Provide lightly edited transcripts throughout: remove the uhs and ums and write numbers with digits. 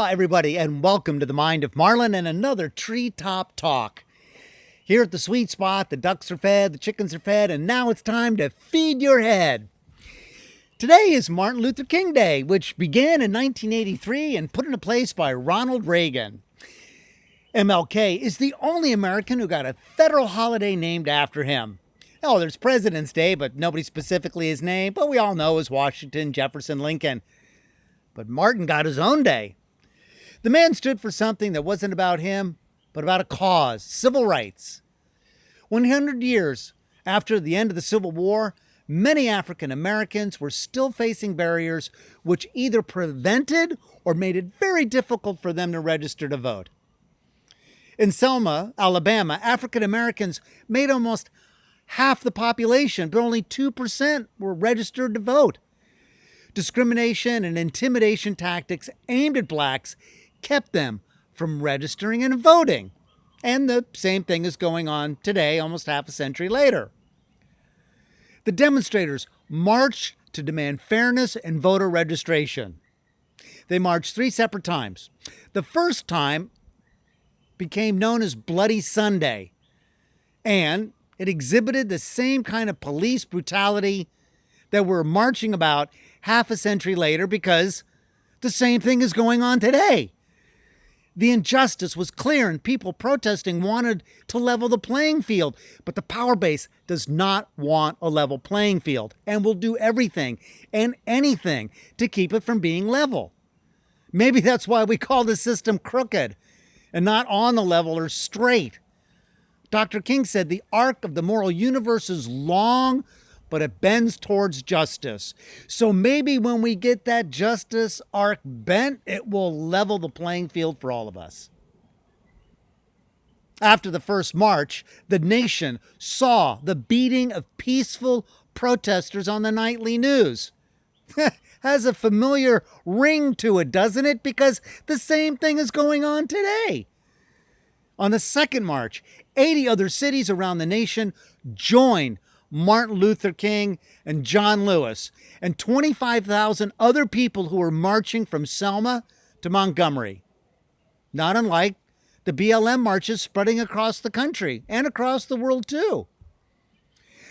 Aloha, everybody, and welcome to the Mind of Marlin and another Treetop Talk. Here at the sweet spot, the ducks are fed, the chickens are fed, and now it's time to feed your head. Today is Martin Luther King Day, which began in 1983 and put into place by Ronald Reagan. MLK is the only American who got a federal holiday named after him. Oh, there's President's Day, but nobody specifically is named, but we all know is Washington, Jefferson, Lincoln. But Martin got his own day. The man stood for something that wasn't about him, but about a cause, civil rights. 100 years after the end of the Civil War, many African Americans were still facing barriers which either prevented or made it very difficult for them to register to vote. In Selma, Alabama, African Americans made almost half the population, but only 2% were registered to vote. Discrimination and intimidation tactics aimed at blacks kept them from registering and voting. And the same thing is going on today, almost half a century later. The demonstrators marched to demand fairness and voter registration. They marched 3 separate times. The first time became known as Bloody Sunday, and it exhibited the same kind of police brutality that we're marching about half a century later, because the same thing is going on today. The injustice was clear, and people protesting wanted to level the playing field, but the power base does not want a level playing field and will do everything and anything to keep it from being level. Maybe that's why we call the system crooked and not on the level or straight. Dr. King said the arc of the moral universe is long, but it bends towards justice. So maybe when we get that justice arc bent, it will level the playing field for all of us. After the first march, the nation saw the beating of peaceful protesters on the nightly news. Has a familiar ring to it, doesn't it? Because the same thing is going on today. On the second march, 80 other cities around the nation joined Martin Luther King and John Lewis, and 25,000 other people who were marching from Selma to Montgomery. Not unlike the BLM marches spreading across the country and across the world too.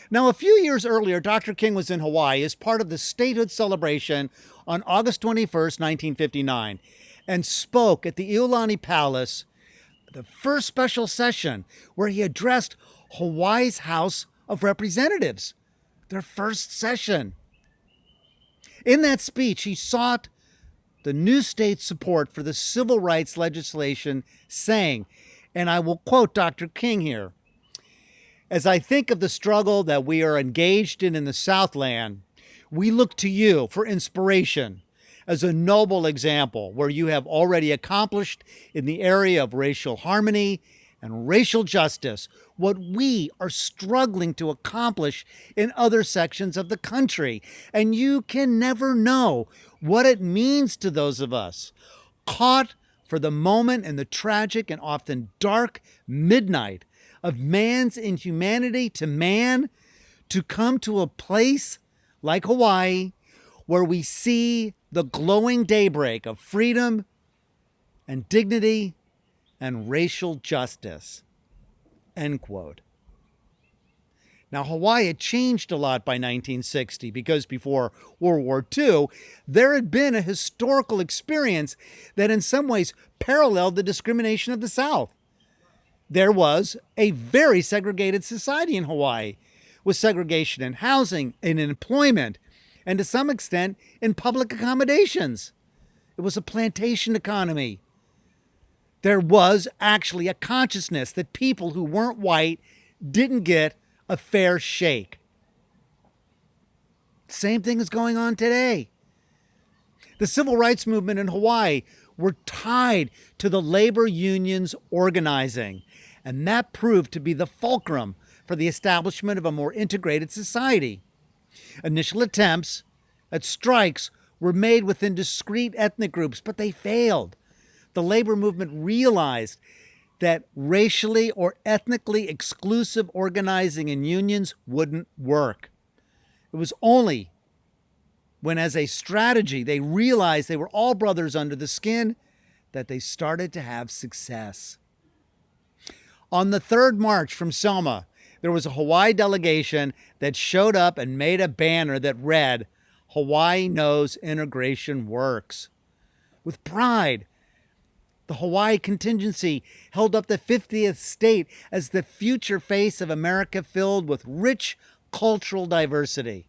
Now, a few years earlier, Dr. King was in Hawaii as part of the statehood celebration on August 21st, 1959, and spoke at the Iolani Palace, the first special session where he addressed Hawaii's House of Representatives, their first session. In that speech, he sought the new state's support for the civil rights legislation, saying, and I will quote Dr. King here, "As I think of the struggle that we are engaged in the Southland, we look to you for inspiration as a noble example where you have already accomplished in the area of racial harmony and racial justice what we are struggling to accomplish in other sections of the country. And you can never know what it means to those of us caught for the moment in the tragic and often dark midnight of man's inhumanity to man, to come to a place like Hawaii where we see the glowing daybreak of freedom and dignity and racial justice." End quote. Now, Hawaii had changed a lot by 1960 because before World War II, there had been a historical experience that in some ways paralleled the discrimination of the South. There was a very segregated society in Hawaii, with segregation in housing, in employment, and to some extent in public accommodations. It was a plantation economy. There was actually a consciousness that people who weren't white didn't get a fair shake. Same thing is going on today. The civil rights movement in Hawaii were tied to the labor unions organizing, and that proved to be the fulcrum for the establishment of a more integrated society. Initial attempts at strikes were made within discrete ethnic groups, but they failed. The labor movement realized that racially or ethnically exclusive organizing in unions wouldn't work. It was only when, as a strategy, they realized they were all brothers under the skin that they started to have success. On the third march from Selma, there was a Hawaii delegation that showed up and made a banner that read, "Hawaii knows integration works." With pride, the Hawaii contingency held up the 50th state as the future face of America filled with rich cultural diversity.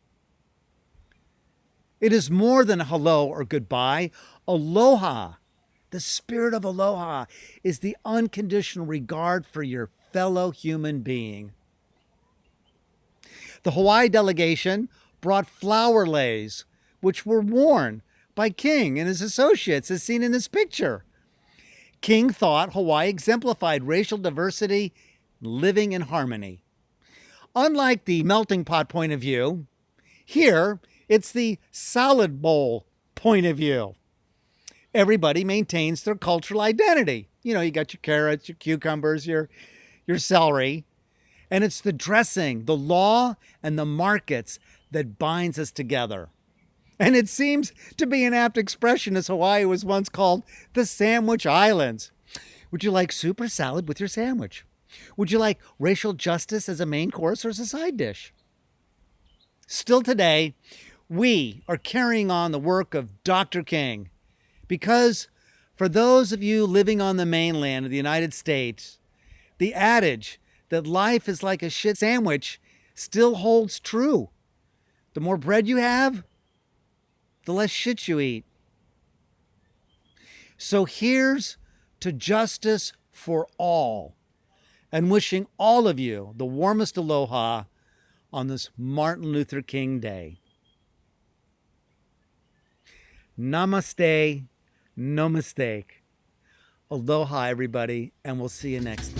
It is more than a hello or goodbye. Aloha, the spirit of aloha, is the unconditional regard for your fellow human being. The Hawaii delegation brought flower leis, which were worn by King and his associates, as seen in this picture. King thought Hawaii exemplified racial diversity, living in harmony. Unlike the melting pot point of view, here it's the salad bowl point of view. Everybody maintains their cultural identity. You know, you got your carrots, your cucumbers, your celery, and it's the dressing, the law, and the markets that binds us together. And it seems to be an apt expression, as Hawaii was once called the Sandwich Islands. Would you like soup or salad with your sandwich? Would you like racial justice as a main course or as a side dish? Still today, we are carrying on the work of Dr. King because for those of you living on the mainland of the United States, the adage that life is like a shit sandwich still holds true. The more bread you have, the less shit you eat. So here's to justice for all, and wishing all of you the warmest aloha on this Martin Luther King Day. Namaste, no mistake. Aloha, everybody, and we'll see you next time.